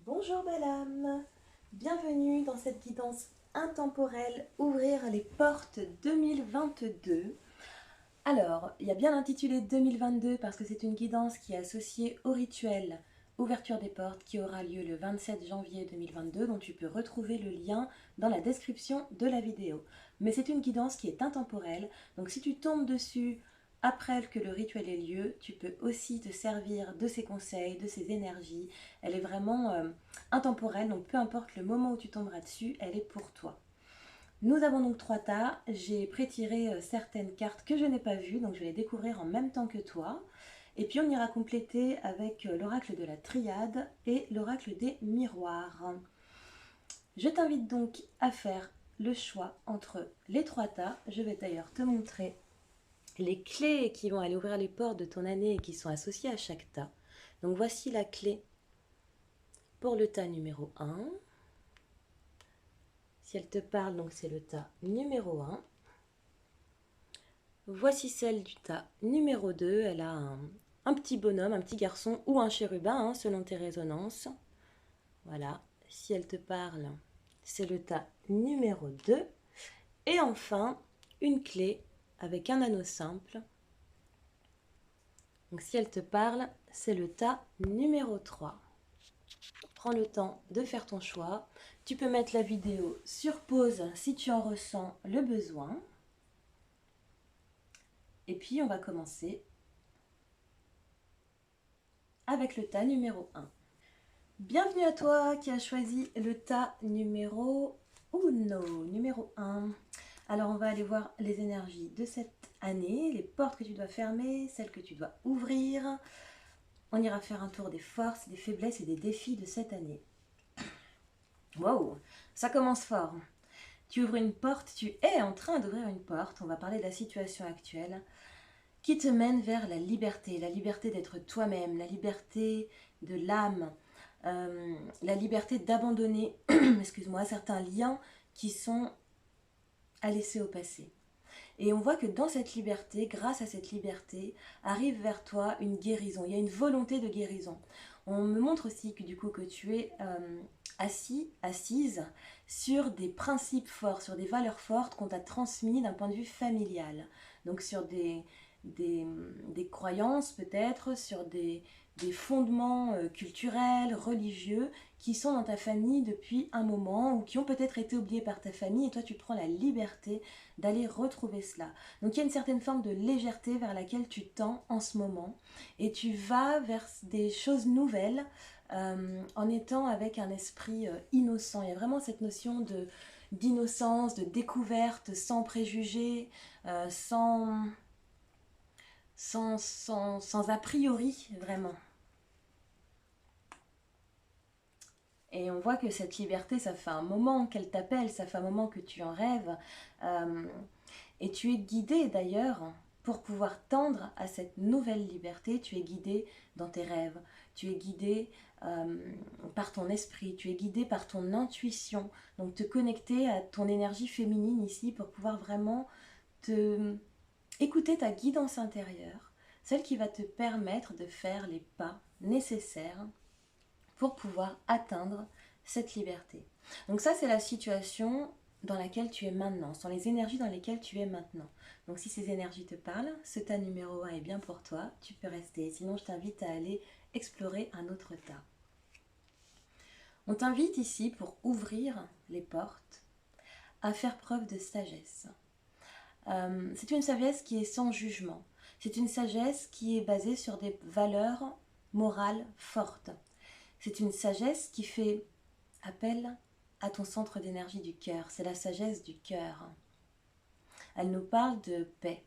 Bonjour belle âme, bienvenue dans cette guidance intemporelle Ouvrir les portes 2022. Alors, il y a bien intitulé 2022 parce que c'est une guidance qui est associée au rituel Ouverture des portes qui aura lieu le 27 janvier 2022 dont tu peux retrouver le lien dans la description de la vidéo. Mais c'est une guidance qui est intemporelle, donc si tu tombes dessus après que le rituel ait lieu, tu peux aussi te servir de ses conseils, de ses énergies. Elle est vraiment intemporelle, donc peu importe le moment où tu tomberas dessus, elle est pour toi. Nous avons donc trois tas. J'ai pré-tiré certaines cartes que je n'ai pas vues, donc je vais les découvrir en même temps que toi. Et puis on ira compléter avec l'oracle de la triade et l'oracle des miroirs. Je t'invite donc à faire le choix entre les trois tas. Je vais d'ailleurs te montrer les clés qui vont aller ouvrir les portes de ton année et qui sont associées à chaque tas. Donc voici la clé pour le tas numéro 1. Si elle te parle, donc c'est le tas numéro 1. Voici celle du tas numéro 2. Elle a un petit bonhomme, un petit garçon ou un chérubin, selon tes résonances. Voilà, si elle te parle, c'est le tas numéro 2. Et enfin, une clé avec un anneau simple. Donc si elle te parle, c'est le tas numéro 3. Prends le temps de faire ton choix. Tu peux mettre la vidéo sur pause si tu en ressens le besoin. Et puis on va commencer avec le tas numéro 1. Bienvenue à toi qui as choisi le tas numéro 1. Alors on va aller voir les énergies de cette année, les portes que tu dois fermer, celles que tu dois ouvrir. On ira faire un tour des forces, des faiblesses et des défis de cette année. Wow, ça commence fort. Tu ouvres une porte, tu es en train d'ouvrir une porte, on va parler de la situation actuelle, qui te mène vers la liberté d'être toi-même, la liberté de l'âme, la liberté d'abandonner, excuse-moi, certains liens qui sont à laisser au passé. Et on voit que dans cette liberté, grâce à cette liberté, arrive vers toi une guérison. Il y a une volonté de guérison. On me montre aussi que du coup que tu es assise sur des principes forts, sur des valeurs fortes qu'on t'a transmis d'un point de vue familial. Donc sur des croyances peut-être, sur des fondements culturels, religieux, qui sont dans ta famille depuis un moment ou qui ont peut-être été oubliés par ta famille et toi tu prends la liberté d'aller retrouver cela. Donc il y a une certaine forme de légèreté vers laquelle tu tends en ce moment et tu vas vers des choses nouvelles en étant avec un esprit innocent. Il y a vraiment cette notion d'innocence, de découverte, sans préjugés, sans a priori vraiment. Et on voit que cette liberté, ça fait un moment qu'elle t'appelle, ça fait un moment que tu en rêves. Euh, et tu es guidé d'ailleurs pour pouvoir tendre à cette nouvelle liberté. Tu es guidé dans tes rêves, tu es guidé par ton esprit, tu es guidé par ton intuition. Donc te connecter à ton énergie féminine ici pour pouvoir vraiment te écouter ta guidance intérieure, celle qui va te permettre de faire les pas nécessaires pour pouvoir atteindre cette liberté. Donc ça, c'est la situation dans laquelle tu es maintenant, ce sont les énergies dans lesquelles tu es maintenant. Donc si ces énergies te parlent, ce tas numéro 1 est bien pour toi, tu peux rester. Sinon, je t'invite à aller explorer un autre tas. On t'invite ici, pour ouvrir les portes, à faire preuve de sagesse. C'est une sagesse qui est sans jugement. C'est une sagesse qui est basée sur des valeurs morales fortes. C'est une sagesse qui fait appel à ton centre d'énergie du cœur. C'est la sagesse du cœur. Elle nous parle de paix.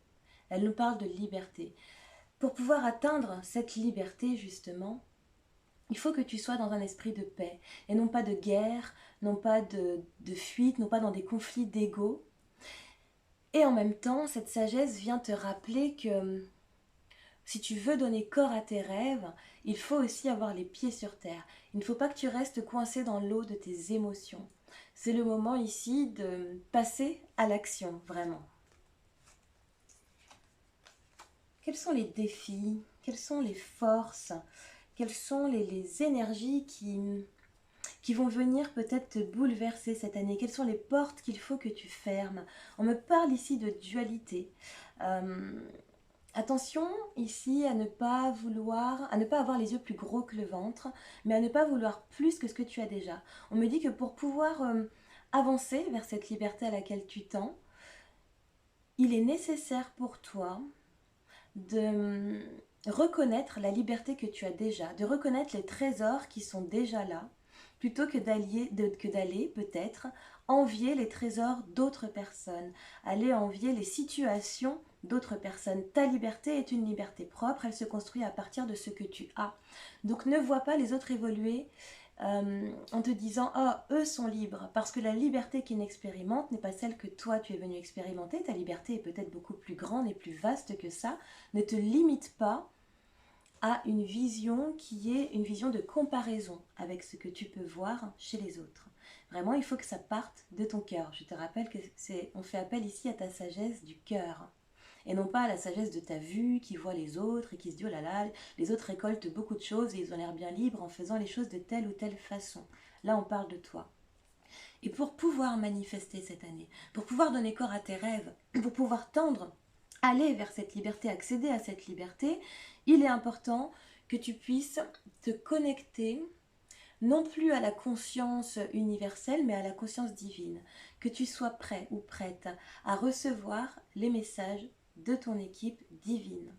Elle nous parle de liberté. Pour pouvoir atteindre cette liberté, justement, il faut que tu sois dans un esprit de paix et non pas de guerre, non pas de fuite, non pas dans des conflits d'ego. Et en même temps, cette sagesse vient te rappeler que si tu veux donner corps à tes rêves, il faut aussi avoir les pieds sur terre. Il ne faut pas que tu restes coincé dans l'eau de tes émotions. C'est le moment ici de passer à l'action, vraiment. Quels sont les défis? Quelles sont les forces? Quelles sont les énergies qui vont venir peut-être te bouleverser cette année? Quelles sont les portes qu'il faut que tu fermes? On me parle ici de dualité. Attention ici à ne pas vouloir, à ne pas avoir les yeux plus gros que le ventre, mais à ne pas vouloir plus que ce que tu as déjà. On me dit que pour pouvoir avancer vers cette liberté à laquelle tu tends, il est nécessaire pour toi de reconnaître la liberté que tu as déjà, de reconnaître les trésors qui sont déjà là, plutôt que d'aller peut-être envier les trésors d'autres personnes, aller envier les situations d'autres personnes. Ta liberté est une liberté propre, elle se construit à partir de ce que tu as. Donc ne vois pas les autres évoluer en te disant « Oh, eux sont libres », parce que la liberté qu'ils expérimentent n'est pas celle que toi tu es venu expérimenter. Ta liberté est peut-être beaucoup plus grande et plus vaste que ça. Ne te limite pas à une vision qui est une vision de comparaison avec ce que tu peux voir chez les autres. Vraiment, il faut que ça parte de ton cœur. Je te rappelle que on fait appel ici à ta sagesse du cœur. Et non pas à la sagesse de ta vue qui voit les autres et qui se dit oh là là, les autres récoltent beaucoup de choses et ils ont l'air bien libres en faisant les choses de telle ou telle façon. Là, on parle de toi. Et pour pouvoir manifester cette année, pour pouvoir donner corps à tes rêves, pour pouvoir tendre, aller vers cette liberté, accéder à cette liberté, il est important que tu puisses te connecter non plus à la conscience universelle, mais à la conscience divine. Que tu sois prêt ou prête à recevoir les messages de ton équipe divine.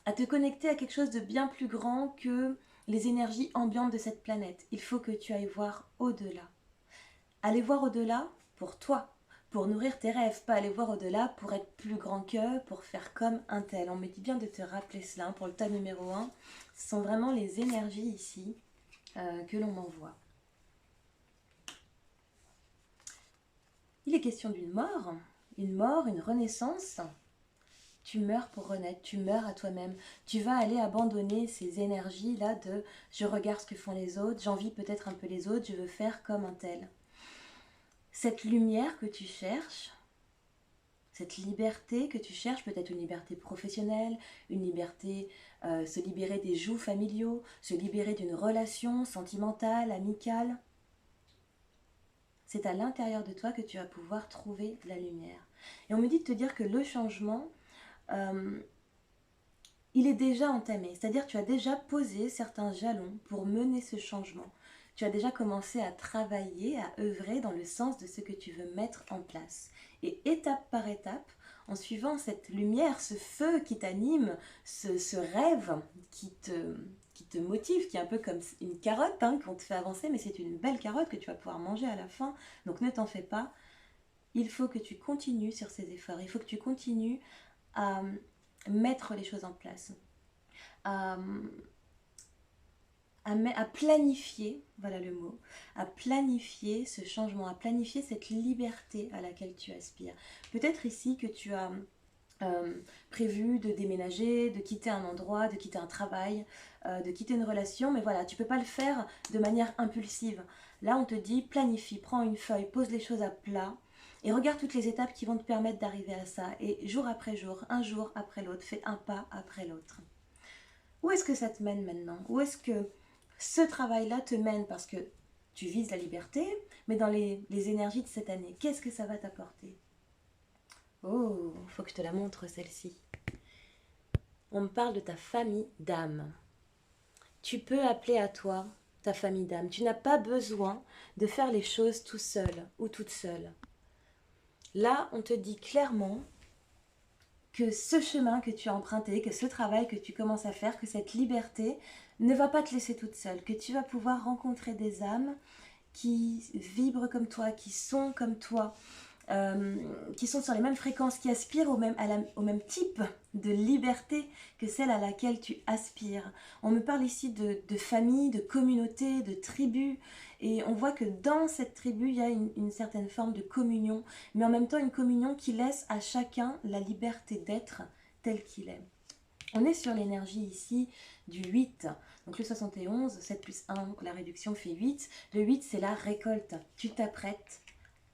À te connecter à quelque chose de bien plus grand que les énergies ambiantes de cette planète. Il faut que tu ailles voir au-delà. Aller voir au-delà pour toi, pour nourrir tes rêves, pas aller voir au-delà pour être plus grand qu'eux, pour faire comme un tel. On me dit bien de te rappeler cela pour le tas numéro 1. Ce sont vraiment les énergies ici que l'on m'envoie. Il est question d'une mort, une renaissance. Tu meurs pour renaître, tu meurs à toi-même. Tu vas aller abandonner ces énergies-là de je regarde ce que font les autres, j'envie peut-être un peu les autres, je veux faire comme un tel. Cette lumière que tu cherches, cette liberté que tu cherches, peut-être une liberté professionnelle, une liberté, se libérer des jougs familiaux, se libérer d'une relation sentimentale, amicale. C'est à l'intérieur de toi que tu vas pouvoir trouver la lumière. Et on me dit de te dire que le changement, il est déjà entamé. C'est-à-dire que tu as déjà posé certains jalons pour mener ce changement. Tu as déjà commencé à travailler, à œuvrer dans le sens de ce que tu veux mettre en place. Et étape par étape, en suivant cette lumière, ce feu qui t'anime, ce rêve qui te motive, qui est un peu comme une carotte qu'on te fait avancer, mais c'est une belle carotte que tu vas pouvoir manger à la fin. Donc ne t'en fais pas. Il faut que tu continues sur ces efforts. Il faut que tu continues à mettre les choses en place. À planifier, voilà le mot, à planifier ce changement, à planifier cette liberté à laquelle tu aspires. Peut-être ici que tu as prévu de déménager, de quitter un endroit, de quitter un travail, de quitter une relation, mais voilà, tu ne peux pas le faire de manière impulsive. Là, on te dit planifie, prends une feuille, pose les choses à plat et regarde toutes les étapes qui vont te permettre d'arriver à ça. Et jour après jour, un jour après l'autre, fais un pas après l'autre. Où est-ce que ça te mène maintenant? Où est-ce que ce travail-là te mène? Parce que tu vises la liberté, mais dans les énergies de cette année, qu'est-ce que ça va t'apporter? Oh, faut que je te la montre celle-ci. On me parle de ta famille d'âme. Tu peux appeler à toi ta famille d'âme. Tu n'as pas besoin de faire les choses tout seul ou toute seule. Là, on te dit clairement que ce chemin que tu as emprunté, que ce travail que tu commences à faire, que cette liberté ne va pas te laisser toute seule, que tu vas pouvoir rencontrer des âmes qui vibrent comme toi, qui sont comme toi, qui sont sur les mêmes fréquences, qui aspirent au même type de liberté que celle à laquelle tu aspires. On me parle ici de famille, de communauté, de tribu, et on voit que dans cette tribu, il y a une certaine forme de communion, mais en même temps une communion qui laisse à chacun la liberté d'être tel qu'il est. On est sur l'énergie ici du 8, donc le 71, 7 plus 1, donc la réduction fait 8. Le 8, c'est la récolte. Tu t'apprêtes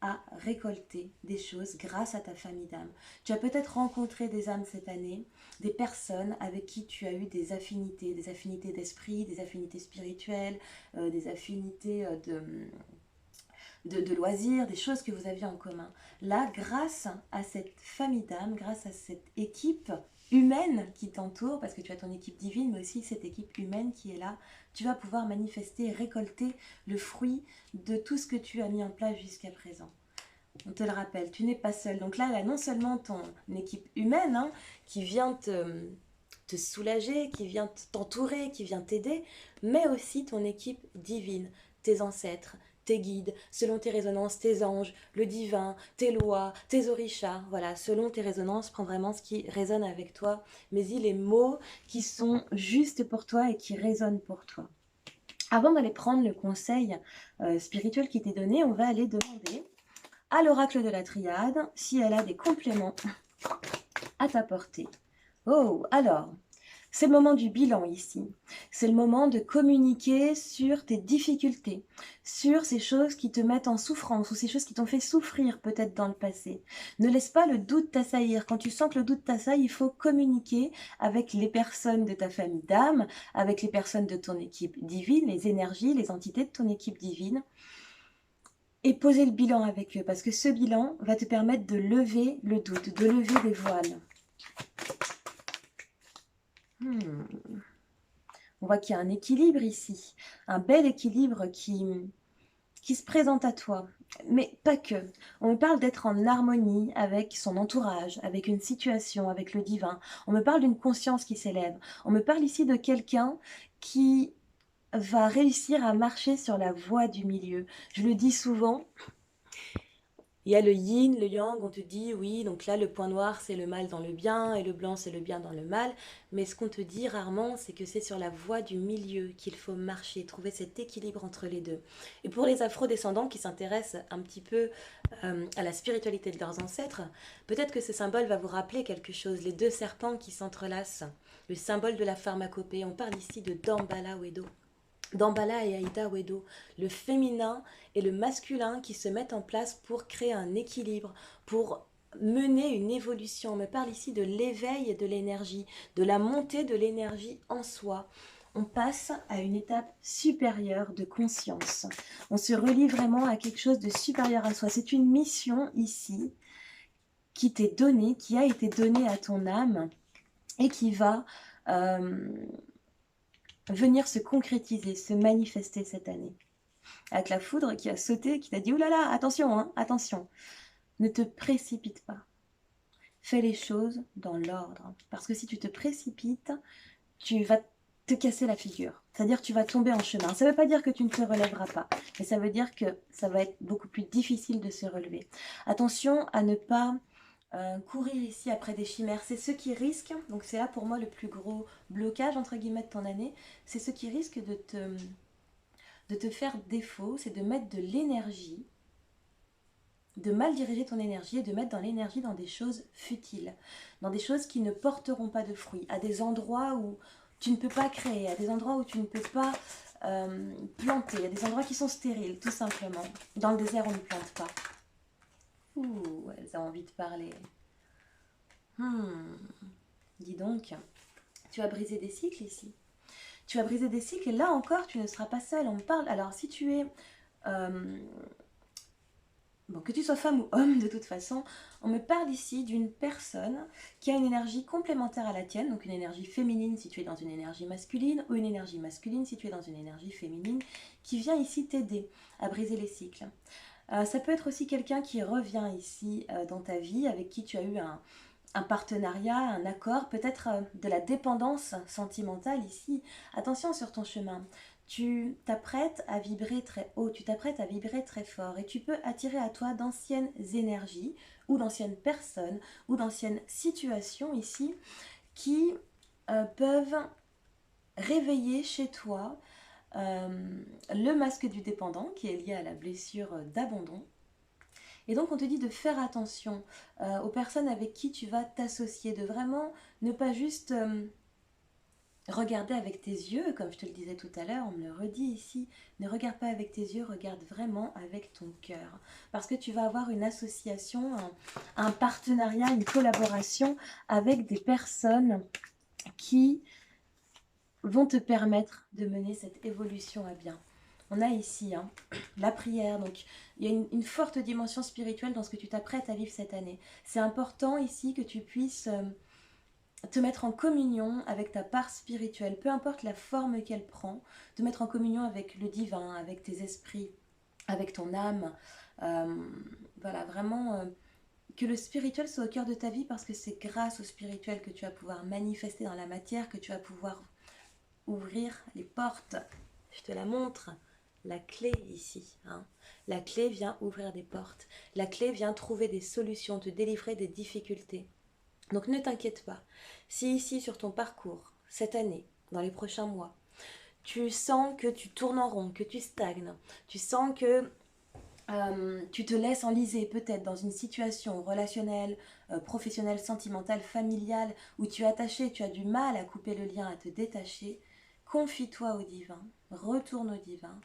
à récolter des choses grâce à ta famille d'âmes. Tu as peut-être rencontré des âmes cette année, des personnes avec qui tu as eu des affinités d'esprit, des affinités spirituelles, des affinités de loisirs, des choses que vous aviez en commun. Là, grâce à cette famille d'âmes, grâce à cette équipe humaine qui t'entoure, parce que tu as ton équipe divine, mais aussi cette équipe humaine qui est là, tu vas pouvoir manifester et récolter le fruit de tout ce que tu as mis en place jusqu'à présent. On te le rappelle, tu n'es pas seul. Donc là, il y a non seulement ton équipe humaine qui vient te soulager, qui vient t'entourer, qui vient t'aider, mais aussi ton équipe divine, tes ancêtres, tes guides, selon tes résonances, tes anges, le divin, tes lois, tes orishas, voilà, selon tes résonances, prends vraiment ce qui résonne avec toi, mais il les mots qui sont justes pour toi et qui résonnent pour toi. Avant d'aller prendre le conseil spirituel qui t'est donné, on va aller demander à l'oracle de la triade si elle a des compléments à t'apporter. Oh, alors, c'est le moment du bilan ici. C'est le moment de communiquer sur tes difficultés, sur ces choses qui te mettent en souffrance ou ces choses qui t'ont fait souffrir peut-être dans le passé. Ne laisse pas le doute t'assaillir. Quand tu sens que le doute t'assaille, il faut communiquer avec les personnes de ta famille d'âme, avec les personnes de ton équipe divine, les énergies, les entités de ton équipe divine, et poser le bilan avec eux, parce que ce bilan va te permettre de lever le doute, de lever les voiles. On voit qu'il y a un équilibre ici, un bel équilibre qui se présente à toi. Mais pas que. On me parle d'être en harmonie avec son entourage, avec une situation, avec le divin. On me parle d'une conscience qui s'élève. On me parle ici de quelqu'un qui va réussir à marcher sur la voie du milieu. Je le dis souvent, il y a le yin, le yang, on te dit oui, donc là le point noir c'est le mal dans le bien et le blanc c'est le bien dans le mal, mais ce qu'on te dit rarement c'est que c'est sur la voie du milieu qu'il faut marcher, trouver cet équilibre entre les deux. Et pour les afro-descendants qui s'intéressent un petit peu à la spiritualité de leurs ancêtres, peut-être que ce symbole va vous rappeler quelque chose, les deux serpents qui s'entrelacent, le symbole de la pharmacopée, on parle ici de Dambala Wedo. Dambala et Aïda Wedo, le féminin et le masculin qui se mettent en place pour créer un équilibre, pour mener une évolution. On me parle ici de l'éveil de l'énergie, de la montée de l'énergie en soi. On passe à une étape supérieure de conscience. On se relie vraiment à quelque chose de supérieur à soi. C'est une mission ici qui t'est donnée, qui a été donnée à ton âme et qui va venir se concrétiser, se manifester cette année. Avec la foudre qui a sauté, qui t'a dit « Oulala, attention, hein, attention !» Ne te précipite pas. Fais les choses dans l'ordre. Parce que si tu te précipites, tu vas te casser la figure. C'est-à-dire que tu vas tomber en chemin. Ça ne veut pas dire que tu ne te relèveras pas, mais ça veut dire que ça va être beaucoup plus difficile de se relever. Attention à ne pas courir ici après des chimères, c'est ceux qui risquent, donc c'est là pour moi le plus gros blocage entre guillemets de ton année, c'est ceux qui risquent de te faire défaut, c'est de mettre de l'énergie, de mal diriger ton énergie et de mettre dans l'énergie dans des choses futiles, dans des choses qui ne porteront pas de fruits, à des endroits où tu ne peux pas créer, à des endroits où tu ne peux pas planter, à des endroits qui sont stériles, tout simplement. Dans le désert, on ne plante pas. Ouh, elles ont envie de parler. Dis donc, tu as brisé des cycles ici. Tu as brisé des cycles et là encore, tu ne seras pas seule. On me parle. Alors, si tu es... bon, que tu sois femme ou homme, de toute façon, on me parle ici d'une personne qui a une énergie complémentaire à la tienne, donc une énergie féminine si tu es dans une énergie masculine, ou une énergie masculine si tu es dans une énergie féminine, qui vient ici t'aider à briser les cycles. Ça peut être aussi quelqu'un qui revient ici dans ta vie, avec qui tu as eu un partenariat, un accord, peut-être de la dépendance sentimentale ici. Attention sur ton chemin. Tu t'apprêtes à vibrer très haut, tu t'apprêtes à vibrer très fort et tu peux attirer à toi d'anciennes énergies ou d'anciennes personnes ou d'anciennes situations ici qui peuvent réveiller chez toi le masque du dépendant qui est lié à la blessure d'abandon. Et donc on te dit de faire attention aux personnes avec qui tu vas t'associer, de vraiment ne pas juste regarder avec tes yeux, comme je te le disais tout à l'heure, on me le redit ici, ne regarde pas avec tes yeux, regarde vraiment avec ton cœur. Parce que tu vas avoir une association, un partenariat, une collaboration avec des personnes qui vont te permettre de mener cette évolution à bien. On a ici la prière, donc il y a une forte dimension spirituelle dans ce que tu t'apprêtes à vivre cette année. C'est important ici que tu puisses te mettre en communion avec ta part spirituelle, peu importe la forme qu'elle prend, te mettre en communion avec le divin, avec tes esprits, avec ton âme. Voilà, vraiment que le spirituel soit au cœur de ta vie parce que c'est grâce au spirituel que tu vas pouvoir manifester dans la matière, que tu vas pouvoir ouvrir les portes. Je te la montre. La clé ici, la clé vient ouvrir des portes. La clé vient trouver des solutions, te délivrer des difficultés. Donc ne t'inquiète pas. Si ici sur ton parcours, cette année, dans les prochains mois, tu sens que tu tournes en rond, que tu stagnes, tu sens que tu te laisses enliser peut-être dans une situation relationnelle, professionnelle, sentimentale, familiale, où tu es attaché, tu as du mal à couper le lien, à te détacher, confie-toi au divin, retourne au divin,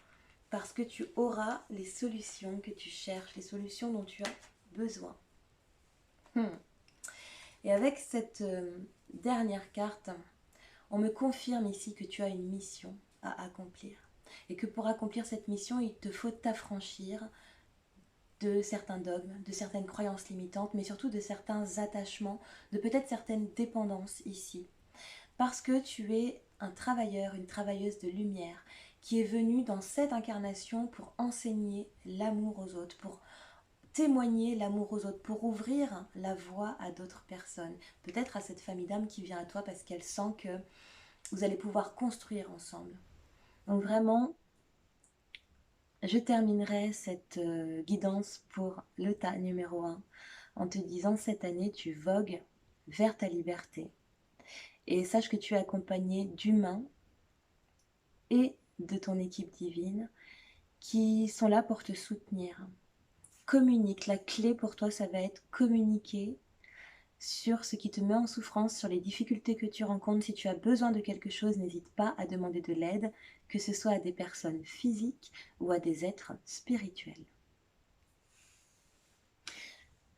parce que tu auras les solutions que tu cherches, les solutions dont tu as besoin. Et avec cette dernière carte, on me confirme ici que tu as une mission à accomplir. Et que pour accomplir cette mission, il te faut t'affranchir de certains dogmes, de certaines croyances limitantes, mais surtout de certains attachements, de peut-être certaines dépendances ici. Parce que tu es un travailleur, une travailleuse de lumière, qui est venu dans cette incarnation pour enseigner l'amour aux autres, pour témoigner l'amour aux autres, pour ouvrir la voie à d'autres personnes. Peut-être à cette famille d'âmes qui vient à toi parce qu'elle sent que vous allez pouvoir construire ensemble. Donc vraiment, je terminerai cette guidance pour le tas numéro 1 en te disant cette année tu vogues vers ta liberté. Et sache que tu es accompagné d'humains et de ton équipe divine qui sont là pour te soutenir. Communique, la clé pour toi ça va être communiquer sur ce qui te met en souffrance, sur les difficultés que tu rencontres. Si tu as besoin de quelque chose, n'hésite pas à demander de l'aide, que ce soit à des personnes physiques ou à des êtres spirituels.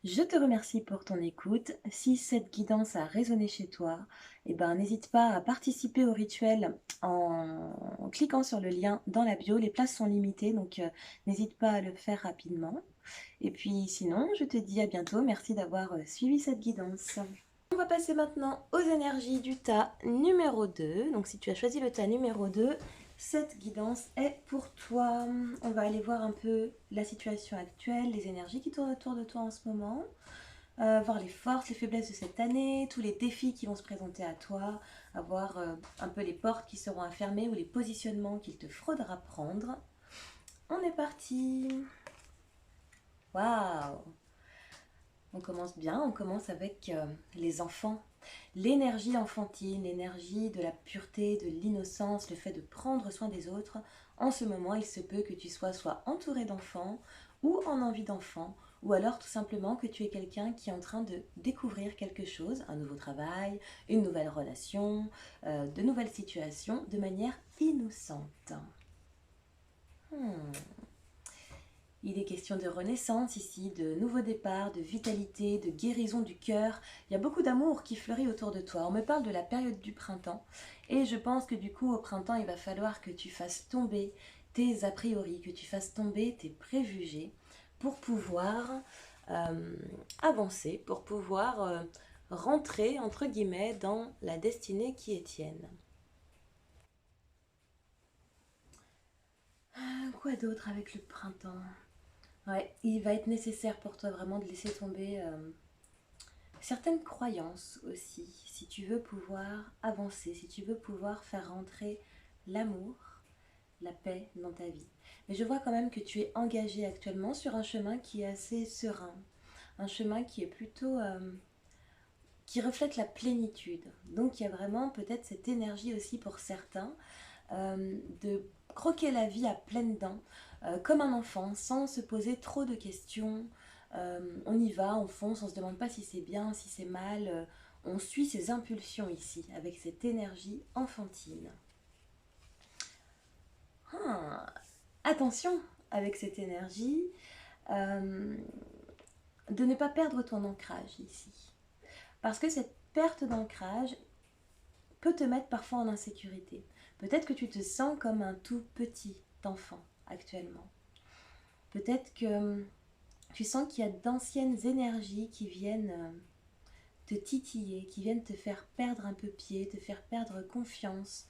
Je te remercie pour ton écoute. Si cette guidance a résonné chez toi, n'hésite pas à participer au rituel en cliquant sur le lien dans la bio. Les places sont limitées, donc n'hésite pas à le faire rapidement. Et puis sinon, je te dis à bientôt. Merci d'avoir suivi cette guidance. On va passer maintenant aux énergies du tas numéro 2. Donc si tu as choisi le tas numéro 2, cette guidance est pour toi. On va aller voir un peu la situation actuelle, les énergies qui tournent autour de toi en ce moment, voir les forces, les faiblesses de cette année, tous les défis qui vont se présenter à toi, voir un peu les portes qui seront à fermer ou les positionnements qu'il te faudra prendre. On est parti. Waouh! On commence bien, on commence avec les enfants. L'énergie enfantine, l'énergie de la pureté, de l'innocence, le fait de prendre soin des autres. En ce moment, il se peut que tu sois soit entouré d'enfants ou en envie d'enfants, ou alors tout simplement que tu es quelqu'un qui est en train de découvrir quelque chose, un nouveau travail, une nouvelle relation, de nouvelles situations, de manière innocente. Il est question de renaissance ici, de nouveau départ, de vitalité, de guérison du cœur. Il y a beaucoup d'amour qui fleurit autour de toi. On me parle de la période du printemps. Et je pense que du coup, au printemps, il va falloir que tu fasses tomber tes a priori, que tu fasses tomber tes préjugés pour pouvoir avancer, pour pouvoir rentrer, entre guillemets, dans la destinée qui est tienne. Quoi d'autre avec le printemps ? Ouais, il va être nécessaire pour toi vraiment de laisser tomber certaines croyances aussi, si tu veux pouvoir avancer, si tu veux pouvoir faire rentrer l'amour, la paix dans ta vie. Mais je vois quand même que tu es engagé actuellement sur un chemin qui est assez serein, un chemin qui est plutôt qui reflète la plénitude. Donc il y a vraiment peut-être cette énergie aussi pour certains de croquer la vie à pleines dents, comme un enfant, sans se poser trop de questions. On y va, on fonce, on se demande pas si c'est bien, si c'est mal. On suit ses impulsions ici, avec cette énergie enfantine. Attention avec cette énergie de ne pas perdre ton ancrage ici. Parce que cette perte d'ancrage peut te mettre parfois en insécurité. Peut-être que tu te sens comme un tout petit enfant actuellement. Peut-être que tu sens qu'il y a d'anciennes énergies qui viennent te titiller, qui viennent te faire perdre un peu pied, te faire perdre confiance.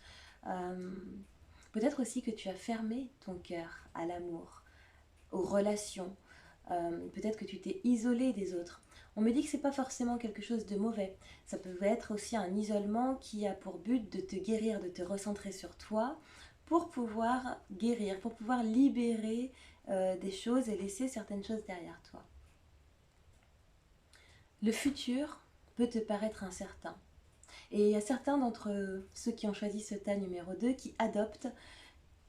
Peut-être aussi que tu as fermé ton cœur à l'amour, aux relations. Peut-être que tu t'es isolé des autres. On me dit que c'est pas forcément quelque chose de mauvais. Ça peut être aussi un isolement qui a pour but de te guérir, de te recentrer sur toi pour pouvoir guérir, pour pouvoir libérer des choses et laisser certaines choses derrière toi. Le futur peut te paraître incertain. Et il y a certains d'entre ceux qui ont choisi ce tas numéro 2 qui adoptent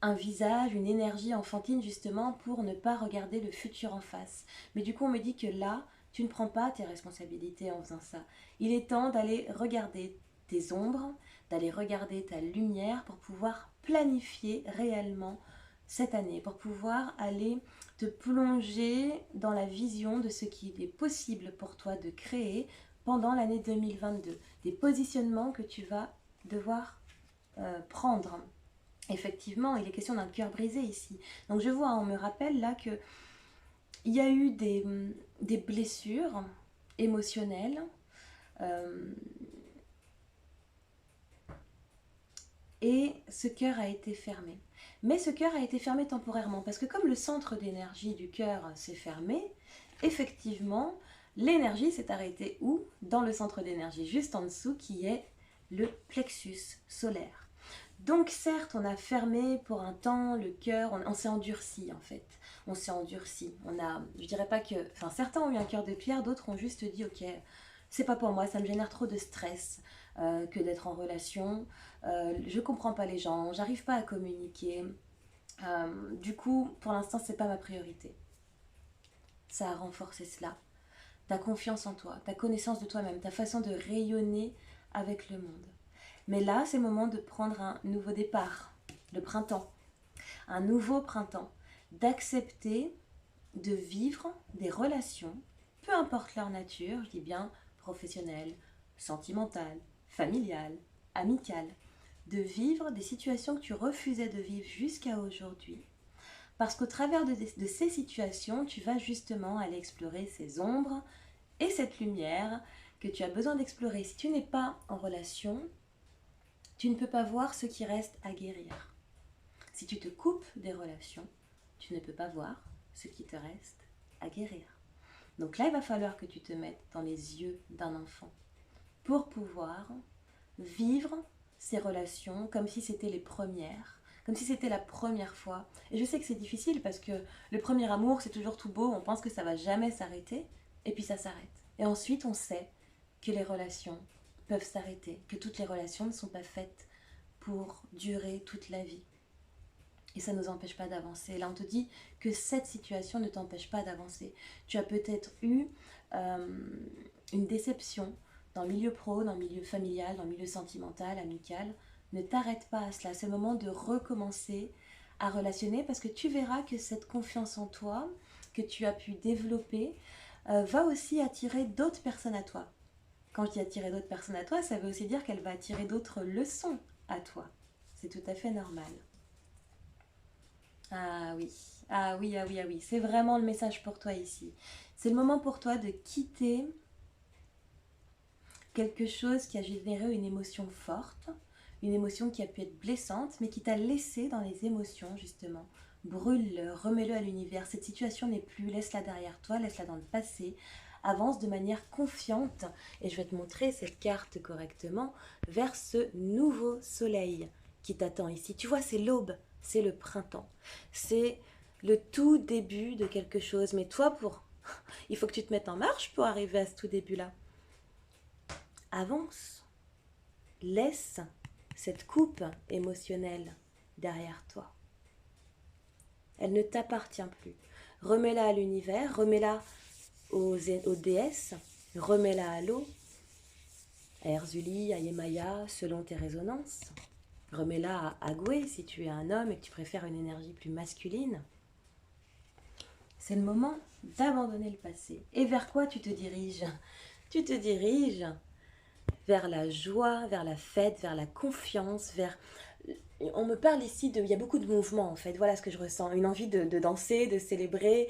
un visage, une énergie enfantine justement pour ne pas regarder le futur en face. Mais du coup on me dit que là, tu ne prends pas tes responsabilités en faisant ça. Il est temps d'aller regarder tes ombres, d'aller regarder ta lumière pour pouvoir planifier réellement cette année, pour pouvoir aller te plonger dans la vision de ce qu'il est possible pour toi de créer pendant l'année 2022, des positionnements que tu vas devoir prendre. Effectivement, il est question d'un cœur brisé ici. Donc je vois, on me rappelle là que il y a eu des blessures émotionnelles et ce cœur a été fermé. Mais ce cœur a été fermé temporairement parce que comme le centre d'énergie du cœur s'est fermé, effectivement, l'énergie s'est arrêtée où? Dans le centre d'énergie, juste en dessous, qui est le plexus solaire. Donc certes, on a fermé pour un temps le cœur, on s'est endurci en fait. On s'est endurci. Je dirais pas que, enfin certains ont eu un cœur de pierre, d'autres ont juste dit ok, c'est pas pour moi, ça me génère trop de stress que d'être en relation. Je comprends pas les gens, j'arrive pas à communiquer. Du coup, pour l'instant, c'est pas ma priorité. Ça a renforcé cela. Ta confiance en toi, ta connaissance de toi-même, ta façon de rayonner avec le monde. Mais là, c'est le moment de prendre un nouveau départ, le printemps, un nouveau printemps, d'accepter de vivre des relations, peu importe leur nature, je dis bien professionnelle, sentimentale, familiale, amicale, de vivre des situations que tu refusais de vivre jusqu'à aujourd'hui. Parce qu'au travers de ces situations, tu vas justement aller explorer ces ombres et cette lumière que tu as besoin d'explorer. Si tu n'es pas en relation, tu ne peux pas voir ce qui reste à guérir. Si tu te coupes des relations, tu ne peux pas voir ce qui te reste à guérir. Donc là, il va falloir que tu te mettes dans les yeux d'un enfant pour pouvoir vivre ces relations comme si c'était les premières, comme si c'était la première fois. Et je sais que c'est difficile parce que le premier amour, c'est toujours tout beau, on pense que ça va jamais s'arrêter, et puis ça s'arrête. Et ensuite, on sait que les relations peuvent s'arrêter, que toutes les relations ne sont pas faites pour durer toute la vie. Et ça ne nous empêche pas d'avancer. Là, on te dit que cette situation ne t'empêche pas d'avancer. Tu as peut-être eu une déception dans le milieu pro, dans le milieu familial, dans le milieu sentimental, amical. Ne t'arrête pas à cela. C'est le moment de recommencer à relationner parce que tu verras que cette confiance en toi que tu as pu développer va aussi attirer d'autres personnes à toi. Quand je dis attirer d'autres personnes à toi, ça veut aussi dire qu'elle va attirer d'autres leçons à toi. C'est tout à fait normal. Ah oui, ah oui, ah oui, ah oui. C'est vraiment le message pour toi ici. C'est le moment pour toi de quitter quelque chose qui a généré une émotion forte, une émotion qui a pu être blessante, mais qui t'a laissé dans les émotions, justement. Brûle-le, remets-le à l'univers. Cette situation n'est plus, laisse-la derrière toi, laisse-la dans le passé. Avance de manière confiante, et je vais te montrer cette carte correctement, vers ce nouveau soleil qui t'attend ici. Tu vois, c'est l'aube, c'est le printemps. C'est le tout début de quelque chose. Mais toi, il faut que tu te mettes en marche pour arriver à ce tout début-là. Avance. Laisse cette coupe émotionnelle derrière toi. Elle ne t'appartient plus. Remets-la à l'univers, remets-la aux déesses, remets-la à l'eau. à Erzuli, à Yemaya, selon tes résonances. Remets-la à Agwe si tu es un homme et que tu préfères une énergie plus masculine. C'est le moment d'abandonner le passé. Et vers quoi tu te diriges? Tu te diriges vers la joie, vers la fête, vers la confiance, vers... On me parle ici de... Il y a beaucoup de mouvements en fait, voilà ce que je ressens. Une envie de danser, de célébrer.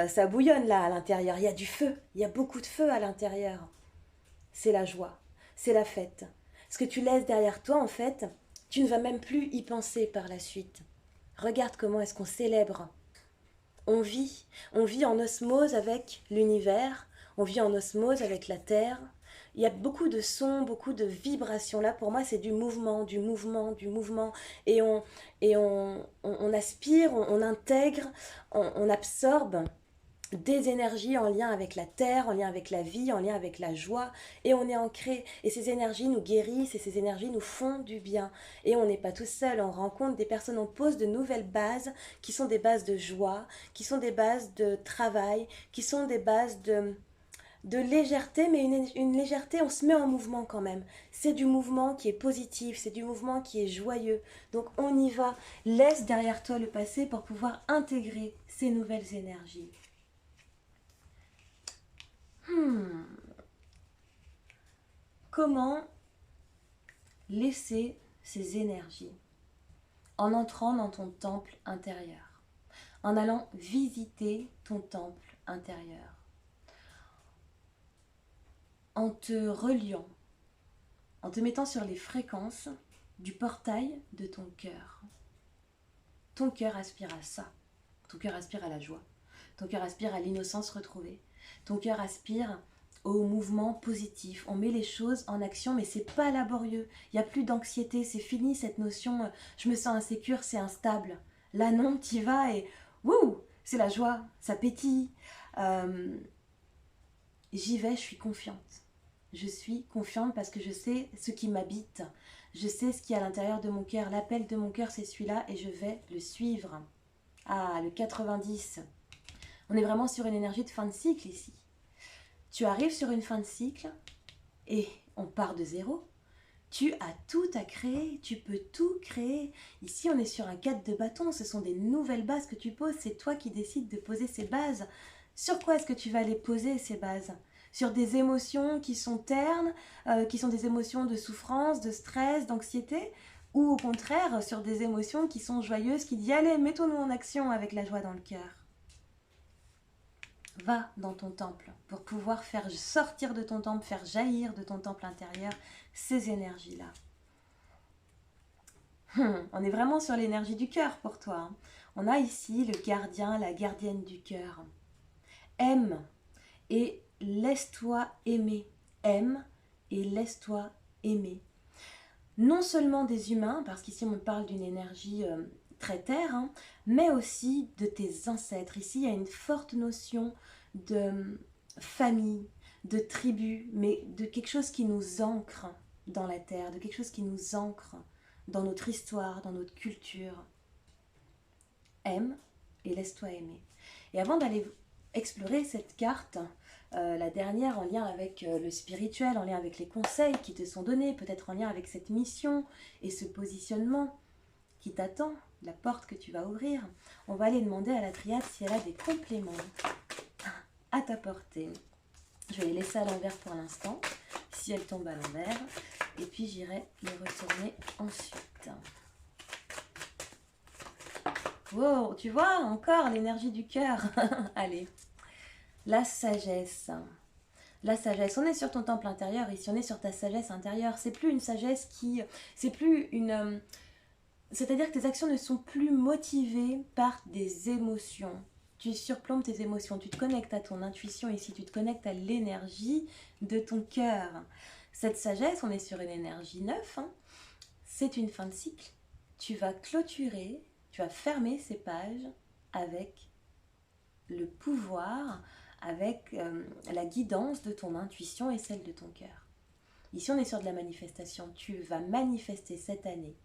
Ça bouillonne là à l'intérieur, il y a du feu, il y a beaucoup de feu à l'intérieur. C'est la joie, c'est la fête. Ce que tu laisses derrière toi en fait, tu ne vas même plus y penser par la suite. Regarde comment est-ce qu'on célèbre. On vit en osmose avec l'univers, on vit en osmose avec la terre. Il y a beaucoup de sons, beaucoup de vibrations. Là, pour moi, c'est du mouvement, du mouvement, du mouvement. Et on aspire, on intègre, on absorbe des énergies en lien avec la terre, en lien avec la vie, en lien avec la joie, et on est ancré, et ces énergies nous guérissent, et ces énergies nous font du bien, et on n'est pas tout seul, on rencontre des personnes, on pose de nouvelles bases, qui sont des bases de joie, qui sont des bases de travail, qui sont des bases de légèreté, mais une légèreté, on se met en mouvement quand même. C'est du mouvement qui est positif, c'est du mouvement qui est joyeux, donc on y va, laisse derrière toi le passé pour pouvoir intégrer ces nouvelles énergies. Comment laisser ces énergies en entrant dans ton temple intérieur, en allant visiter ton temple intérieur, en te reliant, en te mettant sur les fréquences du portail de ton cœur. Ton cœur aspire à ça, ton cœur aspire à la joie, ton cœur aspire à l'innocence retrouvée, ton cœur aspire au mouvement positif. On met les choses en action, mais c'est pas laborieux. Il n'y a plus d'anxiété, c'est fini cette notion je me sens insécure, c'est instable. Là non, t'y vas et wouh, c'est la joie, ça pétille. J'y vais, je suis confiante. Je suis confiante parce que je sais ce qui m'habite. Je sais ce qui est à l'intérieur de mon cœur. L'appel de mon cœur, c'est celui-là et je vais le suivre. Ah, le 90. On est vraiment sur une énergie de fin de cycle ici. Tu arrives sur une fin de cycle et on part de zéro. Tu as tout à créer, tu peux tout créer. Ici, on est sur un cadre de bâton, ce sont des nouvelles bases que tu poses, c'est toi qui décides de poser ces bases. Sur quoi est-ce que tu vas les poser, ces bases? Sur des émotions qui sont ternes, qui sont des émotions de souffrance, de stress, d'anxiété, ou au contraire, sur des émotions qui sont joyeuses, qui disent allez, mettons-nous en action avec la joie dans le cœur. Va dans ton temple pour pouvoir faire sortir de ton temple, faire jaillir de ton temple intérieur ces énergies-là. On est vraiment sur l'énergie du cœur pour toi. Hein. On a ici le gardien, la gardienne du cœur. Aime et laisse-toi aimer. Aime et laisse-toi aimer. Non seulement des humains, parce qu'ici on parle d'une énergie très terre, hein, mais aussi de tes ancêtres. Ici, il y a une forte notion de famille, de tribu, mais de quelque chose qui nous ancre dans la terre, de quelque chose qui nous ancre dans notre histoire, dans notre culture. Aime et laisse-toi aimer. Et avant d'aller explorer cette carte, la dernière en lien avec le spirituel, en lien avec les conseils qui te sont donnés, peut-être en lien avec cette mission et ce positionnement qui t'attend, la porte que tu vas ouvrir, on va aller demander à la triade si elle a des compléments à t'apporter. Je vais les laisser à l'envers pour l'instant, si elles tombent à l'envers, et puis j'irai les retourner ensuite. Wow, tu vois, encore l'énergie du cœur. Allez, la sagesse. La sagesse, on est sur ton temple intérieur, ici on est sur ta sagesse intérieure. C'est plus une sagesse qui... C'est plus une... C'est-à-dire que tes actions ne sont plus motivées par des émotions. Tu surplombes tes émotions, tu te connectes à ton intuition ici, tu te connectes à l'énergie de ton cœur. Cette sagesse, on est sur une énergie neuve, hein. C'est une fin de cycle. Tu vas clôturer, tu vas fermer ces pages avec le pouvoir, avec la guidance de ton intuition et celle de ton cœur. Ici, on est sur de la manifestation. Tu vas manifester cette année.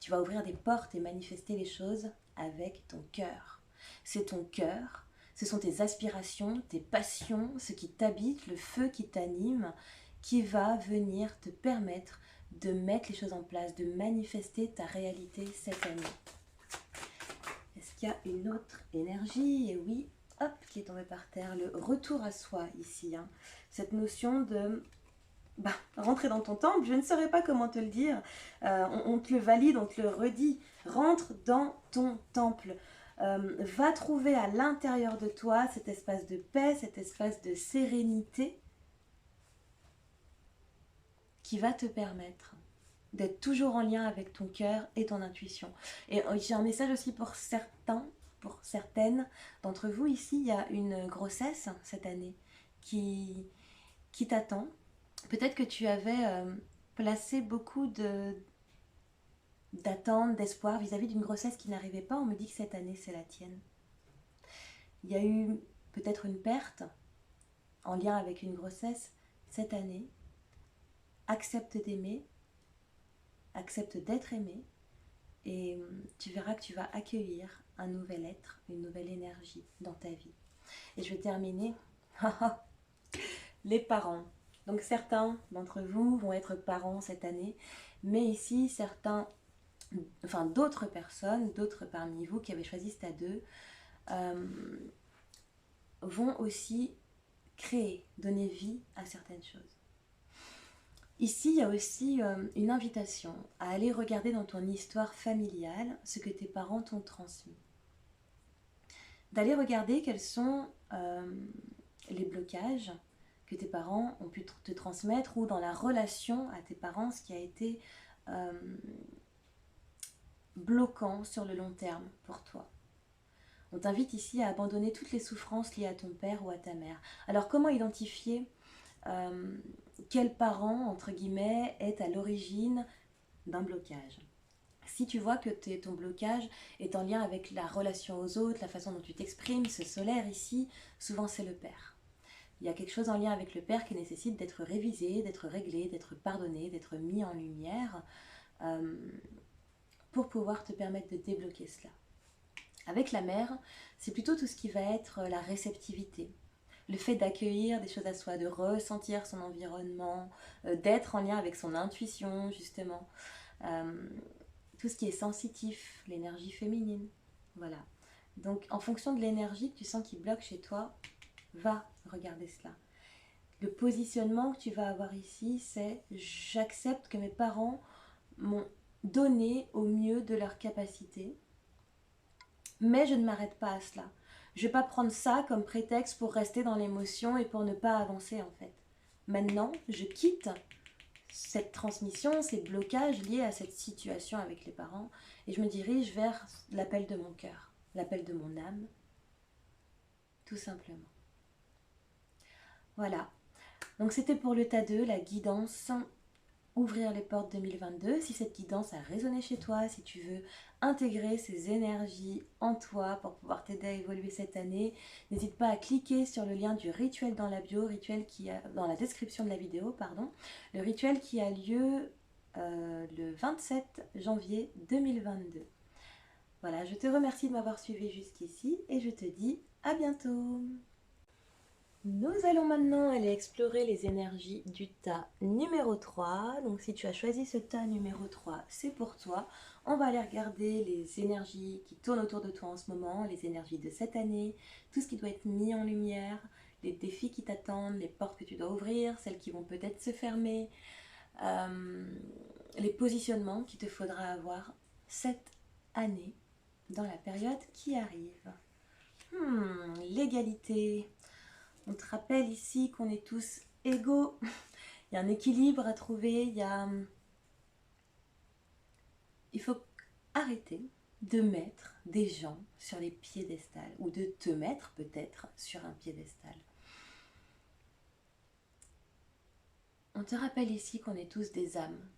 Tu vas ouvrir des portes et manifester les choses avec ton cœur. C'est ton cœur, ce sont tes aspirations, tes passions, ce qui t'habite, le feu qui t'anime, qui va venir te permettre de mettre les choses en place, de manifester ta réalité cette année. Est-ce qu'il y a une autre énergie? Et oui, hop, qui est tombée par terre, le retour à soi ici. Hein. Cette notion de rentrer dans ton temple, je ne saurais pas comment te le dire. On te le valide, on te le redit. Rentre dans ton temple. Va trouver à l'intérieur de toi cet espace de paix, cet espace de sérénité qui va te permettre d'être toujours en lien avec ton cœur et ton intuition. Et j'ai un message aussi pour certains, pour certaines d'entre vous ici. Il y a une grossesse cette année qui t'attend. Peut-être que tu avais placé beaucoup d'attente, d'espoir vis-à-vis d'une grossesse qui n'arrivait pas. On me dit que cette année, c'est la tienne. Il y a eu peut-être une perte en lien avec une grossesse cette année. Accepte d'aimer, accepte d'être aimé, et tu verras que tu vas accueillir un nouvel être, une nouvelle énergie dans ta vie. Et je vais terminer. Les parents. Donc certains d'entre vous vont être parents cette année, mais ici d'autres personnes, d'autres parmi vous qui avez choisi Stade 2, vont aussi créer, donner vie à certaines choses. Ici, il y a aussi une invitation à aller regarder dans ton histoire familiale ce que tes parents t'ont transmis. D'aller regarder quels sont les blocages que tes parents ont pu te transmettre, ou dans la relation à tes parents, ce qui a été bloquant sur le long terme pour toi. On t'invite ici à abandonner toutes les souffrances liées à ton père ou à ta mère. Alors comment identifier quel parent, entre guillemets, est à l'origine d'un blocage? Si tu vois que ton blocage est en lien avec la relation aux autres, la façon dont tu t'exprimes, ce solaire ici, souvent c'est le père. Il y a quelque chose en lien avec le père qui nécessite d'être révisé, d'être réglé, d'être pardonné, d'être mis en lumière pour pouvoir te permettre de débloquer cela. Avec la mère, c'est plutôt tout ce qui va être la réceptivité. Le fait d'accueillir des choses à soi, de ressentir son environnement, d'être en lien avec son intuition, justement. Tout ce qui est sensitif, l'énergie féminine. Voilà. Donc, en fonction de l'énergie que tu sens qui bloque chez toi, va regarder cela. Le positionnement que tu vas avoir ici, c'est j'accepte que mes parents m'ont donné au mieux de leur capacité, mais je ne m'arrête pas à cela. Je ne vais pas prendre ça comme prétexte pour rester dans l'émotion et pour ne pas avancer en fait. Maintenant, je quitte cette transmission, ces blocages liés à cette situation avec les parents, et je me dirige vers l'appel de mon cœur, l'appel de mon âme, tout simplement. Voilà. Donc c'était pour le tas 2, la guidance Ouvrir les portes 2022. Si cette guidance a résonné chez toi, si tu veux intégrer ces énergies en toi pour pouvoir t'aider à évoluer cette année, n'hésite pas à cliquer sur le lien du rituel dans la bio, dans la description de la vidéo, pardon. Le rituel qui a lieu le 27 janvier 2022. Voilà, je te remercie de m'avoir suivi jusqu'ici et je te dis à bientôt. Nous allons maintenant aller explorer les énergies du tas numéro 3. Donc si tu as choisi ce tas numéro 3, c'est pour toi. On va aller regarder les énergies qui tournent autour de toi en ce moment, les énergies de cette année, tout ce qui doit être mis en lumière, les défis qui t'attendent, les portes que tu dois ouvrir, celles qui vont peut-être se fermer, les positionnements qu'il te faudra avoir cette année dans la période qui arrive. L'égalité. On te rappelle ici qu'on est tous égaux. Il y a un équilibre à trouver. Il faut arrêter de mettre des gens sur les piédestals, ou de te mettre peut-être sur un piédestal. On te rappelle ici qu'on est tous des âmes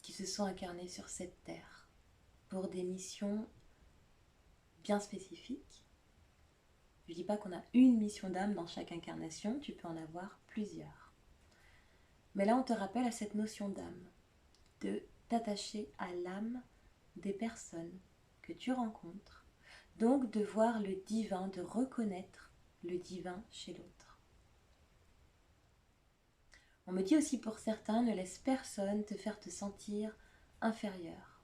qui se sont incarnées sur cette terre pour des missions bien spécifiques. Je ne dis pas qu'on a une mission d'âme dans chaque incarnation, tu peux en avoir plusieurs. Mais là, on te rappelle à cette notion d'âme, de t'attacher à l'âme des personnes que tu rencontres, donc de voir le divin, de reconnaître le divin chez l'autre. On me dit aussi pour certains, ne laisse personne te faire te sentir inférieur.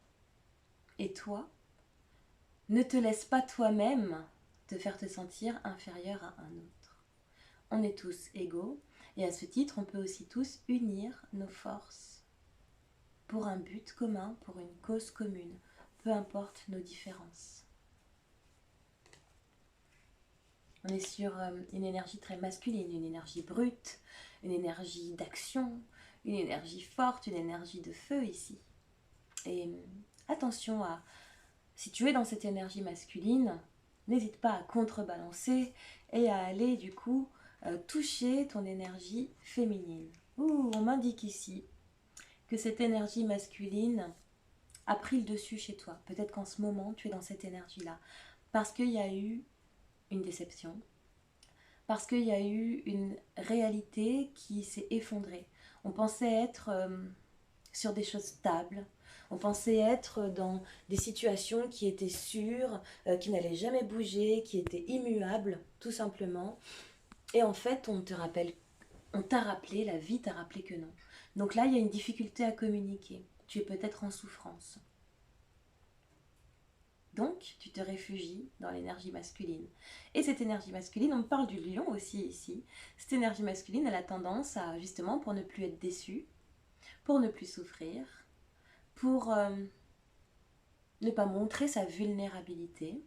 Et toi, ne te laisse pas toi-même te faire te sentir inférieur à un autre. On est tous égaux et à ce titre, on peut aussi tous unir nos forces pour un but commun, pour une cause commune, peu importe nos différences. On est sur une énergie très masculine, une énergie brute, une énergie d'action, une énergie forte, une énergie de feu ici. Et attention à, si tu es dans cette énergie masculine, n'hésite pas à contrebalancer et à aller du coup toucher ton énergie féminine. Ouh, on m'indique ici que cette énergie masculine a pris le dessus chez toi. Peut-être qu'en ce moment, tu es dans cette énergie-là. Parce qu'il y a eu une déception, parce qu'il y a eu une réalité qui s'est effondrée. On pensait être sur des choses stables, on pensait être dans des situations qui étaient sûres, qui n'allaient jamais bouger, qui étaient immuables, tout simplement. Et en fait, on t'a rappelé, la vie t'a rappelé que non. Donc là, il y a une difficulté à communiquer. Tu es peut-être en souffrance. Donc, tu te réfugies dans l'énergie masculine. Et cette énergie masculine, on parle du lion aussi ici. Cette énergie masculine, elle a tendance à, justement, pour ne plus être déçue, pour ne plus souffrir, pour ne pas montrer sa vulnérabilité.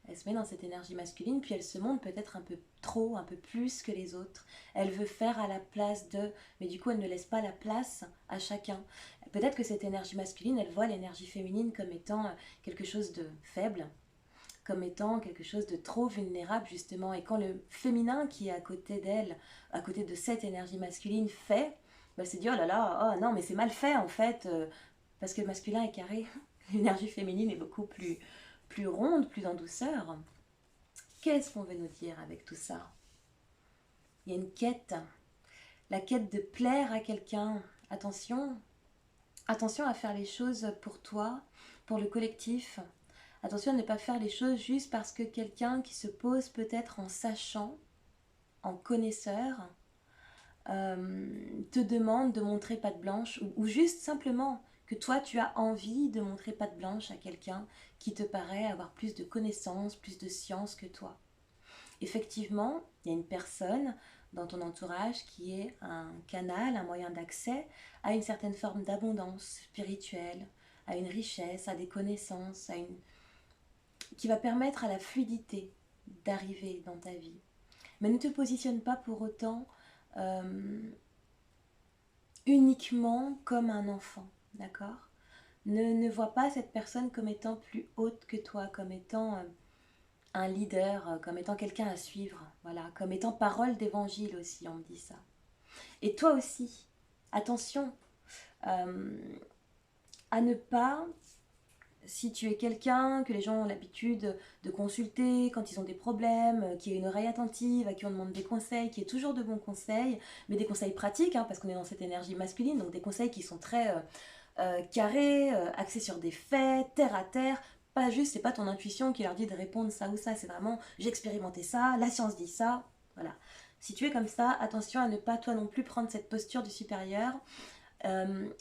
Elle se met dans cette énergie masculine, puis elle se montre peut-être un peu trop, un peu plus que les autres. Elle veut faire à la place de, mais du coup elle ne laisse pas la place à chacun. Peut-être que cette énergie masculine, elle voit l'énergie féminine comme étant quelque chose de faible, comme étant quelque chose de trop vulnérable justement. Et quand le féminin qui est à côté d'elle, à côté de cette énergie masculine fait, bah, c'est dit oh là là, oh non mais c'est mal fait en fait, parce que le masculin est carré, l'énergie féminine est beaucoup plus ronde, plus en douceur. Qu'est-ce qu'on veut nous dire avec tout ça? Il y a une quête, la quête de plaire à quelqu'un. Attention, attention à faire les choses pour toi, pour le collectif. Attention à ne pas faire les choses juste parce que quelqu'un qui se pose peut-être en sachant, en connaisseur, te demande de montrer patte blanche ou juste simplement que toi tu as envie de montrer patte blanche à quelqu'un qui te paraît avoir plus de connaissances, plus de science que toi. Effectivement, il y a une personne dans ton entourage qui est un canal, un moyen d'accès à une certaine forme d'abondance spirituelle, à une richesse, à des connaissances, qui va permettre à la fluidité d'arriver dans ta vie. Mais ne te positionne pas pour autant uniquement comme un enfant, d'accord? Ne vois pas cette personne comme étant plus haute que toi, comme étant un leader, comme étant quelqu'un à suivre, voilà, comme étant parole d'évangile aussi, on me dit ça. Et toi aussi, attention à ne pas, si tu es quelqu'un que les gens ont l'habitude de consulter quand ils ont des problèmes, qui a une oreille attentive, à qui on demande des conseils, qui est toujours de bons conseils, mais des conseils pratiques, hein, parce qu'on est dans cette énergie masculine, donc des conseils qui sont très carrés, axés sur des faits, terre à terre, pas juste, c'est pas ton intuition qui leur dit de répondre ça ou ça, c'est vraiment j'ai expérimenté ça, la science dit ça, voilà. Si tu es comme ça, attention à ne pas toi non plus prendre cette posture du supérieur